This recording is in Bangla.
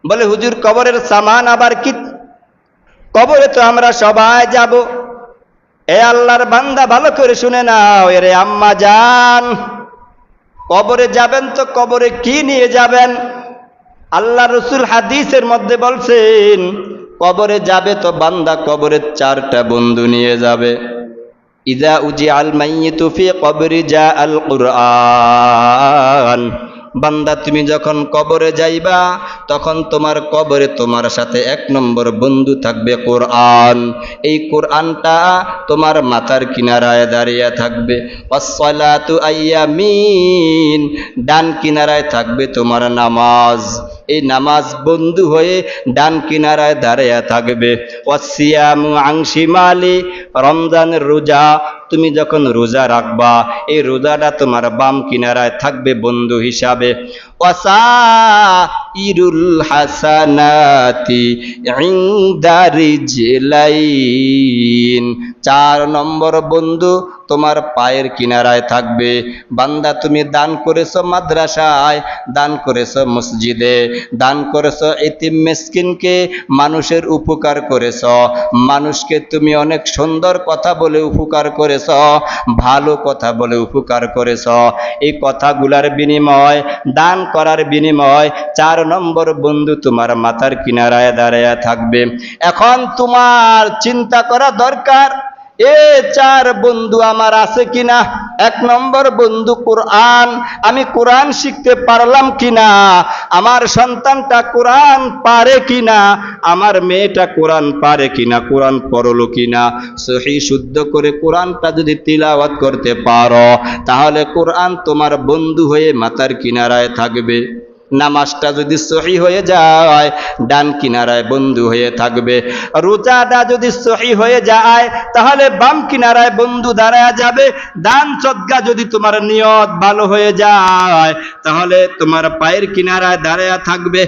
বলে হুজুর কবরের সামান আবার কি? কবরে তো আমরা সবাই যাব। এ আল্লাহর বান্দা ভালো করে শুনে নাও, এরে আম্মা জান, কবরে যাবেন তো কবরে কি নিয়ে যাবেন? আল্লাহ রসুল হাদিসের মধ্যে বলছেন, কবরে যাবে তো বান্দা কবরের চারটা বন্ধু নিয়ে যাবে। ইযা উজিআল মাইয়িতু ফি কবরি জা আল কুরআন। বান্দা তুমি যখন কবরে যাইবা, তখন তোমার কবরে তোমার সাথে এক নম্বর বন্ধু থাকবে কোরআন। এই কোরআনটা তোমার মাথার কিনারায় দাঁড়িয়ে থাকবে। ওয়াসসালাতু আইয়ামিন, ডান কিনারায় থাকবে তোমার নামাজ। এই নামাজ বন্ধু হয়ে ডান কিনারায় দাঁড়িয়ে থাকবে। ওয়াসিয়ামু আন শিমালি, রমজানের রোজা তুমি যখন রোজা রাখবা, এই রোজাটা তোমার বাম কিনারায় থাকবে বন্ধু হিসাবে। ওয়াসাইরুল হাসানাতি ইনদা রিজলাইন, চার নম্বর বন্ধু তোমার পায়ের কিনারায় থাকবে। বান্দা তুমি দান করেছো মাদ্রাসায়, দান করেছো মসজিদে, দান করেছো এতিম মিসকিনকে, মানুষের উপকার করেছো, মানুষকে তুমি অনেক সুন্দর কথা বলে উপকার করেছো, ভালো কথা বলে উপকার করেছো। এই কথাগুলার বিনিময়, দান করার বিনিময়, চার নম্বর বন্ধু তোমার মাথার কিনারায় দাঁড়ায় থাকবে। এখন তোমার চিন্তা করা দরকার, এ চার বন্ধু আমার আছে কিনা। এক নম্বর বন্ধু কোরআন, আমি কোরআন শিখতে পারলাম কিনা, আমার সন্তানটা কোরআন পারে কিনা, আমার মেয়েটা কোরআন পারে কিনা, কোরআন পড়লো কিনা। সহি শুদ্ধ করে কোরআনটা যদি তিলাওয়াত করতে পারো, তাহলে কোরআন তোমার বন্ধু হয়ে মাথার কিনারায় থাকবে। নামাজটা যদি সহি হয়ে যায়, ডান কিনারায় বন্ধু হয়ে থাকবে। রোজাটা যদি সহি হয়ে যায়, তাহলে বাম কিনারায় বন্ধু দাঁড়ায় যাবে। দান সদকা যদি তোমার নিয়ত ভালো হয়ে যায়, তাহলে তোমার পায়ের কিনারায় দাঁড়ায় থাকবে।